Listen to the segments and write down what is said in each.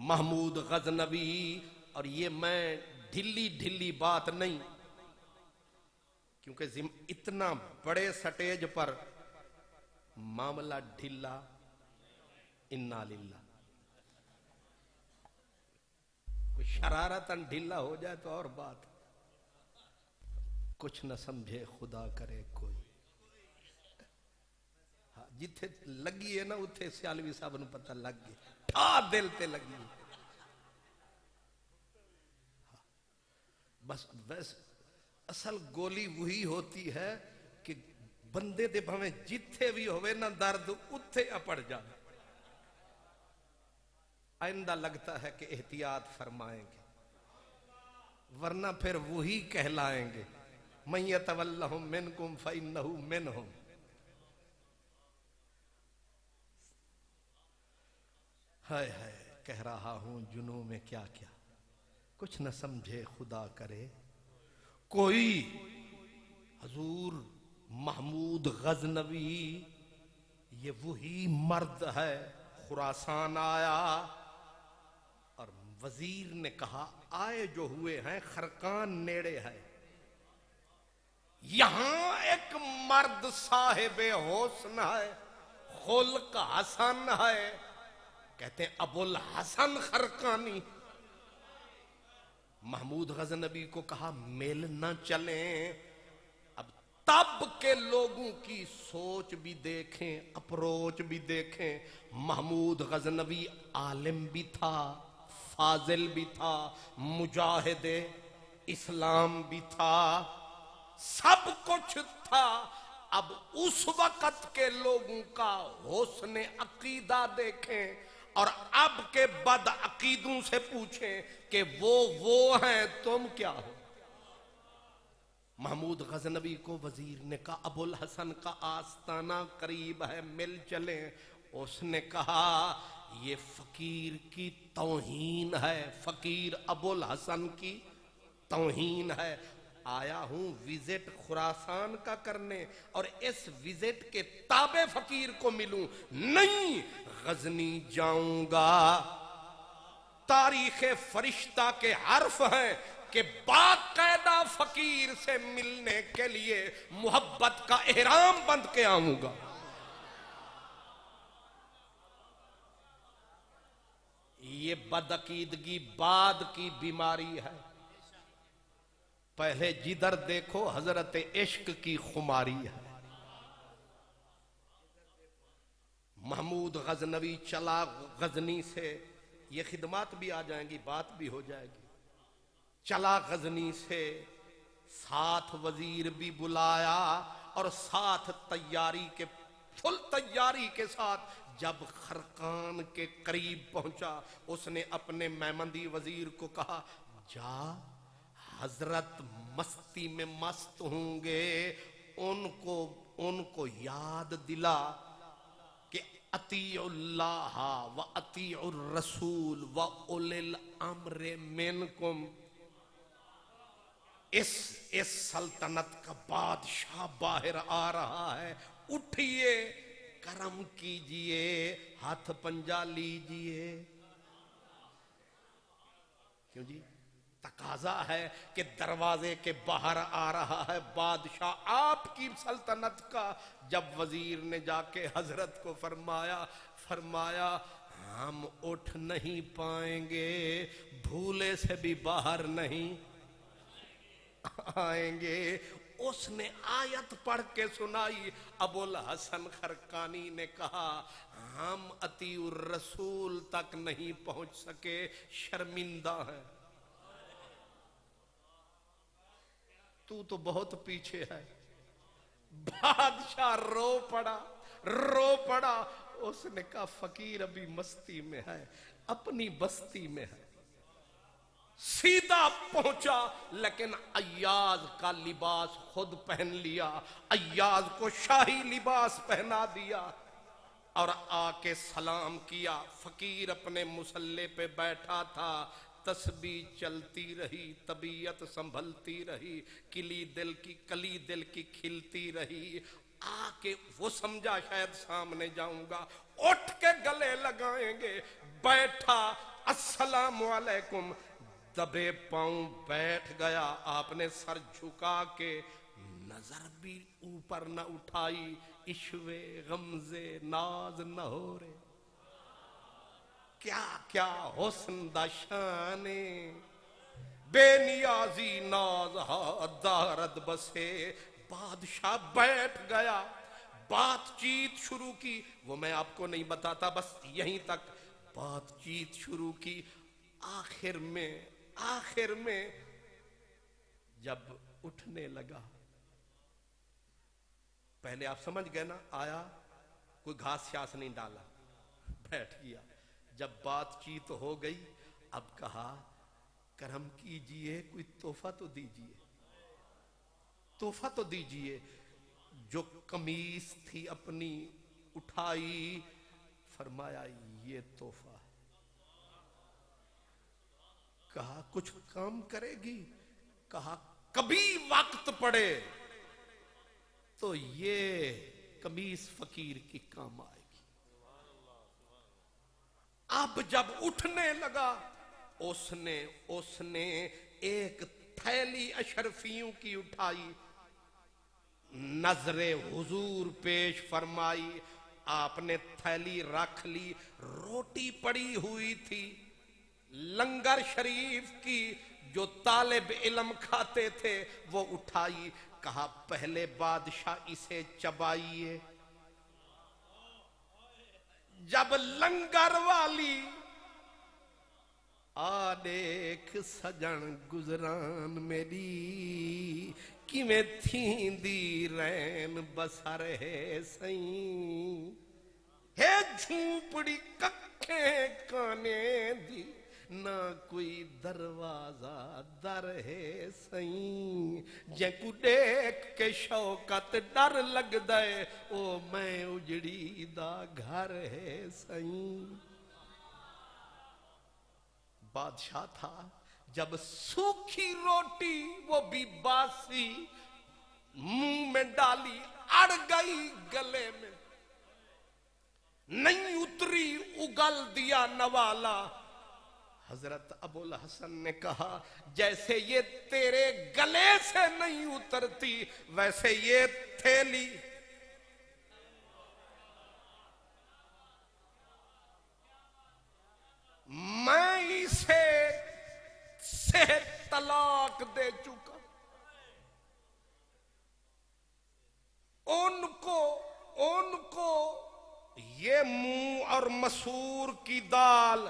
महमूद गजनवी। और ये मैं ढिल्ली ढिल्ली बात नहीं, क्योंकि इतना बड़े स्टेज पर मामला ढिल्ला, इन्ना लिल्ला। कोई शरारतन ढिल्ला हो जाए तो और बात, कुछ न समझे खुदा करे कोई। हाँ, जिथे लगी है ना उथे सियालवी साहब ने पता लग गया, ठा दिल ते लगी। हाँ, बस असल गोली वही होती है कि बंदे दे भावे जिथे भी होवे ना दर्द उथे अपड़ जाए। आइंदा लगता है कि एहतियात फरमाएंगे, वरना फिर वही कहलाएंगे मन यतवल्लहुम मिनकुम फइन्नहु मिनहुम। हाय हाय, कह रहा हूं जुनू में क्या क्या, कुछ न समझे खुदा करे कोई। हजूर महमूद गजनवी ये वही मर्द है, खुरासान आया और वजीर ने कहा आए जो हुए हैं, खरकान नेड़े है, यहां एक मर्द साहिबे होस्न है, खुल्क हसन है, कहते हैं अबुल हसन खरकानी। महमूद गजनबी को कहा मिल न चले। अब तब के लोगों की सोच भी देखें, अप्रोच भी देखें। महमूद गजनबी आलिम भी था, फाजिल भी था, मुजाहिदे इस्लाम भी था, सब कुछ था। अब उस वक्त के लोगों का हुस्न अकीदा देखें और अब के बद अकीदों से पूछें कि वो हैं, तुम क्या हो। महमूद गजनबी को वजीर ने कहा अबुल हसन का आस्ताना करीब है, मिल चले। उसने कहा ये फकीर की तौहीन है, फकीर अबुल हसन की तौहीन है। आया हूं विजिट खुरासान का करने और इस विजिट के ताबे फकीर को मिलूं, नहीं गजनी जाऊंगा। तारीख फरिश्ता के हर्फ हैं कि बाकायदा फकीर से मिलने के लिए मोहब्बत का एहराम बंद के आऊंगा। ये बदअकीदगी बाद की बीमारी है। पहले जिधर देखो हजरत इश्क की खुमारी है। महमूद गजनवी चला गजनी से, ये खिदमात भी आ जाएंगी, बात भी हो जाएगी। चला गजनी से, साथ वजीर भी बुलाया और साथ तैयारी के, फुल तैयारी के साथ जब खरकान के करीब पहुंचा, उसने अपने मेहमंदी वजीर को कहा जा हजरत मस्ती में मस्त होंगे, उनको याद दिला कि अतीउल्लाह व अतीउर रसूल व उलिल अम्र मिनकुम। इस सल्तनत का बादशाह बाहर आ रहा है, उठिए, करम कीजिए, हाथ पंजा लीजिए। क्यों जी? तकाजा है कि दरवाजे के बाहर आ रहा है बादशाह आपकी सल्तनत का। जब वजीर ने जाके हजरत को फरमाया हम उठ नहीं पाएंगे, भूले से भी बाहर नहीं आएंगे। उसने आयत पढ़ के सुनाई। अबुल हसन खरकानी ने कहा हम अतीउर रसूल तक नहीं पहुंच सके, शर्मिंदा है। तू तो बहुत पीछे है। बादशाह रो पड़ा। उसने कहा फकीर अभी मस्ती में है, अपनी बस्ती में है। सीधा पहुंचा, लेकिन अय्याज का लिबास खुद पहन लिया, अय्याज को शाही लिबास पहना दिया और आके सलाम किया। फकीर अपने मुसल्ले पे बैठा था, तस्बीह चलती रही, तबीयत संभलती रही, कली दिल की खिलती रही। आके वो समझा शायद सामने जाऊंगा, उठ के गले लगाएंगे। बैठा, अस्सलामु अलैकुम। दबे पांव बैठ गया। आपने सर झुका के नजर भी ऊपर न उठाई। इश्वे गमजे नाज न हो रे, क्या क्या हुस्न दा शाने, बेनियाजी नाज दारद बसे। बादशाह बैठ गया, बातचीत शुरू की। वो मैं आपको नहीं बताता, बस यहीं तक बातचीत शुरू की। आखिर में जब उठने लगा, पहले आप समझ गए ना, आया कोई घास शास नहीं डाला, बैठ गया। जब बातचीत हो गई, अब कहा करम कीजिए, कोई तोहफा तो दीजिए, तोहफा तो दीजिए। जो कमीज थी अपनी उठाई, फरमाया ये तोहफा। कहा कुछ काम करेगी? कहा कभी वक्त पड़े तो ये कमीज फकीर की काम आएगी। अब जब उठने लगा, उसने एक थैली अशरफियों की उठाई, नजरे हुजूर पेश फरमाई। आपने थैली रख ली, रोटी पड़ी हुई थी लंगर शरीफ की, जो तालिब इल्म खाते थे, वो उठाई। कहा पहले बादशाह इसे चबाइए। जब लंगर वाली आ देख सजन गुजरान मेरी, किवें थींदी रैन बसर है सई। हे झूपड़ी कखे काने दी, ना कोई दरवाजा दर है सई। जेकू देख के शौकत डर लग दे, ओ मैं उजड़ी दा घर है सई। बादशाह था, जब सूखी रोटी वो भी बासी मुंह में डाली, अड़ गई गले में, नहीं उतरी, उगल दिया नवाला। हजरत अबुल हसन ने कहा जैसे ये तेरे गले से नहीं उतरती, वैसे ये थैली मैं इसे से तलाक दे चुका। उनको ये मुंह और मसूर की दाल,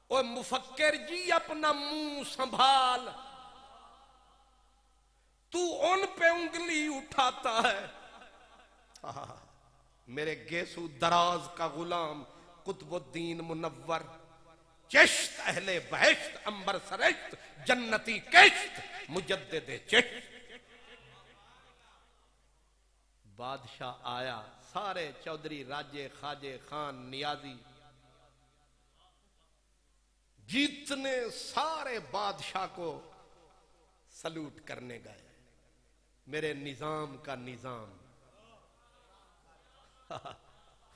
और मुफक्किर जी अपना मुंह संभाल, तू उन पे उंगली उठाता है। मेरे गेसू दराज का गुलाम कुतुबुद्दीन मुनव्वर, चिश्त अहले बहश्त अंबर सरश्त, जन्नती किश्त मुजद्दिद चिश्त। बादशाह आया, सारे चौधरी राजे खाजे खान नियाजी जितने सारे बादशाह को सलूट करने गए। मेरे निजाम का निजाम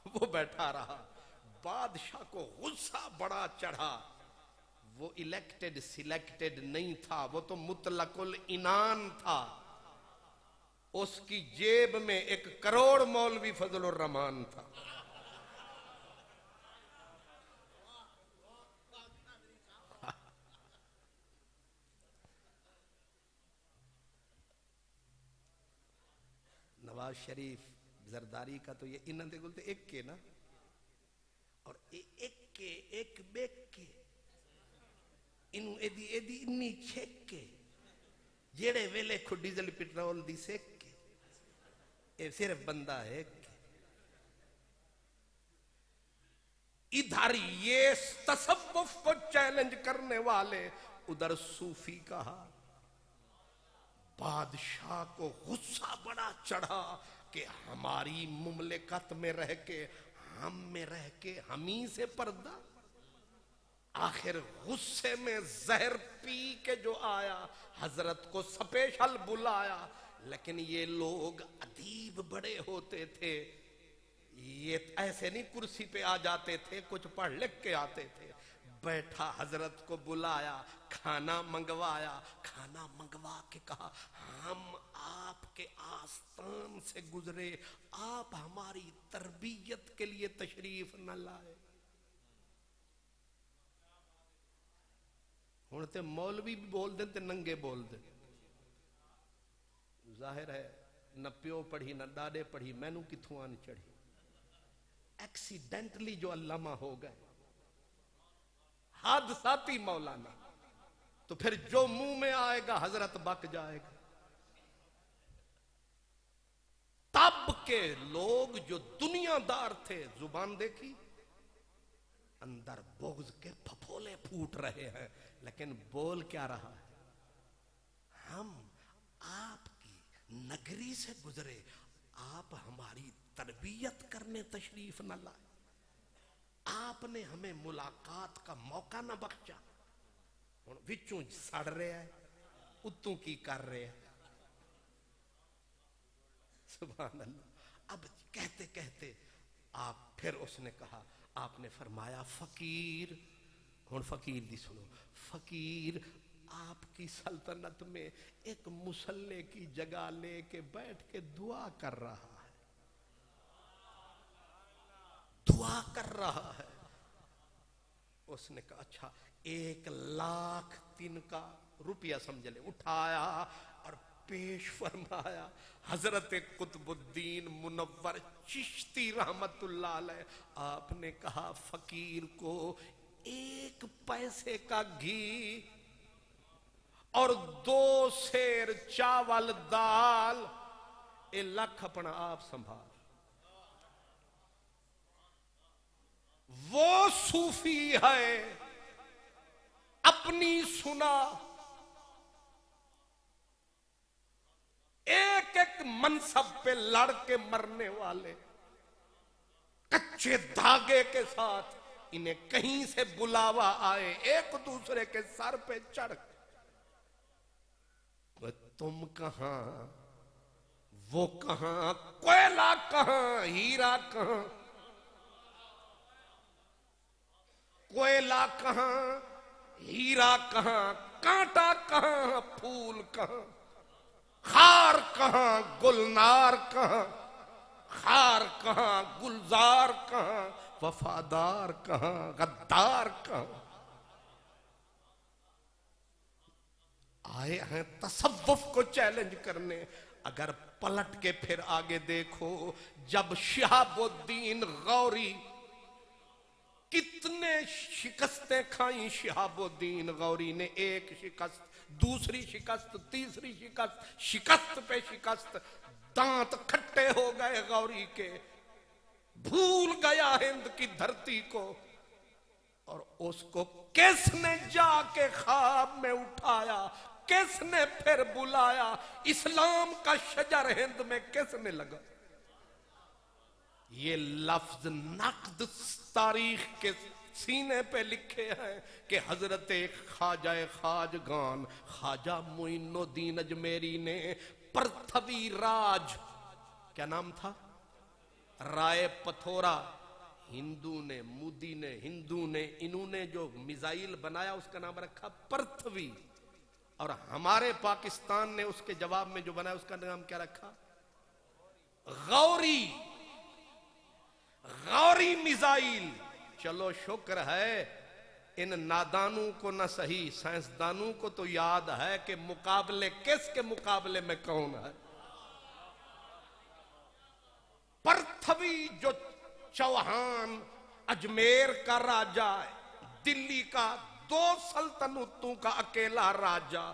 वो बैठा रहा। बादशाह को गुस्सा बड़ा चढ़ा। वो इलेक्टेड सिलेक्टेड नहीं था, वो तो मुतलकुल इनान था। उसकी जेब में 1 करोड़ मौलवी फजलुर रहमान था। नवाज शरीफ जरदारी का तो ये इन्होंने बोलते एक के ना, और एक बेक के इनू एदी एदी इन्नी छेक के जेड़े वेले खो डीजल पेट्रोल दी सेक के, ये सिर्फ बंदा है के। इधर ये तसव्वुफ को चैलेंज करने वाले, उधर सूफी कहा। बादशाह को गुस्सा बड़ा चढ़ा कि हमारी मुमलिकत में रह के, हम में रह के हम ही से पर्दा। आखिर गुस्से में जहर पी के जो आया, हजरत को स्पेशल बुलाया। लेकिन ये लोग अदीब बड़े होते थे, ये ऐसे नहीं कुर्सी पे आ जाते थे, कुछ पढ़ लिख के आते थे। बैठा, हजरत को बुलाया, खाना मंगवाया, खाना मंगवा के कहा हम आपके आस्थान से गुजरे, आप हमारी तरबियत के लिए तशरीफ न लाए। हुण ते मौलवी भी बोल दे ते नंगे बोल दे। जाहिर है न प्यो पढ़ी न दादे पढ़ी, मैनू किथों आन चढ़ी। एक्सीडेंटली जो अल्लामा हो गए, हादसाती मौलाना, तो फिर जो मुंह में आएगा हजरत बक जाएगा। तब के लोग जो दुनियादार थे, जुबान देखी, अंदर बोझ के फफोले फूट रहे हैं, लेकिन बोल क्या रहा है? हम आपकी नगरी से गुजरे, आप हमारी तरबियत करने तशरीफ न लाए, आपने हमें मुलाकात का मौका न बख्शा। हुण विचों सड़ रहे हैं, उत्तों की कर रहे हैं। सुभान अल्लाह। अब कहते कहते आप फिर उसने कहा, आपने फरमाया फकीर, हुण फकीर दी सुनो, फकीर आपकी सल्तनत में एक मुसल्ले की जगह लेके बैठ के दुआ कर रहा है, दुआ कर रहा है। उसने कहा अच्छा 1,00,000 तिनका रुपया समझ ले, उठाया और पेश फरमाया हजरत कुतुबुद्दीन मुनव्वर चिश्ती रहमतुल्लाह अलैह। आपने कहा फकीर को 1 पैसे का घी और 2 सेर चावल दाल, 1,00,000 अपना आप संभाल। वो सूफी है अपनी सुना, एक एक मनसब पे लड़ के मरने वाले, कच्चे धागे के साथ इन्हें कहीं से बुलावा आए, एक दूसरे के सर पे चढ़, तुम कहां, वो कहां, कोयला कहां, हीरा कहां, कोयला कहां, हीरा कहां, कांटा कहां, फूल कहां, खार कहां, गुलनार कहां, खार कहां, गुलजार कहां, वफादार कहां, गद्दार कहां। आए हैं तसव्वुफ को चैलेंज करने। अगर पलट के फिर आगे देखो, जब शिहाबुद्दीन गौरी, कितने शिकस्तें खाई शिहाबुद्दीन गौरी ने, एक शिकस्त, दूसरी शिकस्त, तीसरी शिकस्त, शिकस्त पे शिकस्त, दांत खट्टे हो गए गौरी के, भूल गया हिंद की धरती को। और उसको किसने जाके ख्वाब में उठाया, किसने फिर बुलाया, इस्लाम का शजर हिंद में किसने लगा? ये लफ्ज नक्द तारीख के सीने पे लिखे हैं कि हजरत ख्वाजा खाजगान ख्वाजा मोइनुद्दीन अजमेरी ने पृथ्वी राज, क्या नाम था, राय पथोरा, हिंदू ने, मोदी ने, हिंदू ने, इन्होंने जो मिसाइल बनाया उसका नाम रखा पृथ्वी, और हमारे पाकिस्तान ने उसके जवाब में जो बनाया उसका नाम क्या रखा? गौरी, गौरी मिसाइल। चलो शुक्र है इन नादानों को न सही, साइंसदानों को तो याद है कि मुकाबले किसके मुकाबले में कौन है। पृथ्वी जो चौहान अजमेर का राजा, दिल्ली का 2 सल्तनतों का अकेला राजा,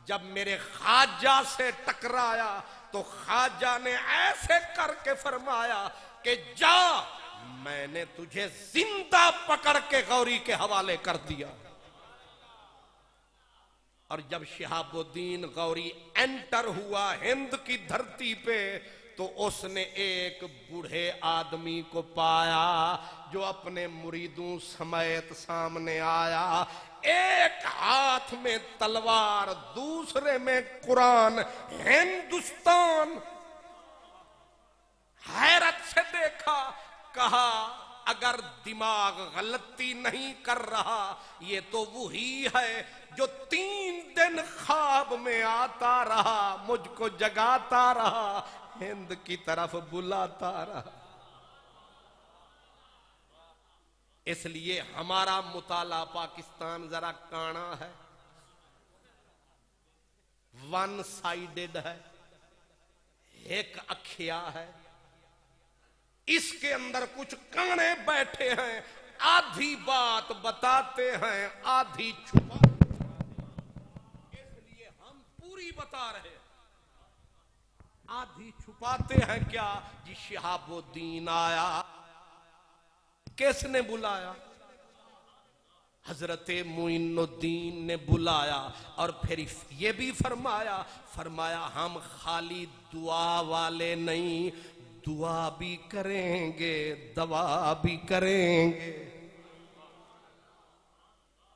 जब मेरे ख्वाजा से टकराया तो ख्वाजा ने ऐसे करके फरमाया कि जा, मैंने तुझे जिंदा पकड़ के गौरी के हवाले कर दिया। और जब शिहाबुद्दीन गौरी एंटर हुआ हिंद की धरती पे, तो उसने एक बूढ़े आदमी को पाया जो अपने मुरीदों समेत सामने आया, एक हाथ में तलवार, दूसरे में कुरान। हिंदुस्तान हैरत से देखा कहा अगर दिमाग गलती नहीं कर रहा, ये तो वही है जो 3 दिन ख्वाब में आता रहा, मुझको जगाता रहा, हिंद की तरफ बुलाता रहा। इसलिए हमारा मुताला पाकिस्तान जरा काना है, वन साइडेड है, एक अखिया है। इसके अंदर कुछ काने बैठे हैं, आधी बात बताते हैं, आधी छुपा। इसलिए हम पूरी बता रहे हैं, आधी छुपाते हैं। क्या जी शिहाबुद्दीन आया, किसने बुलाया? हजरत मुइनुद्दीन ने बुलाया और फिर ये भी फरमाया हम खाली दुआ वाले नहीं, दुआ भी करेंगे, दवा भी करेंगे।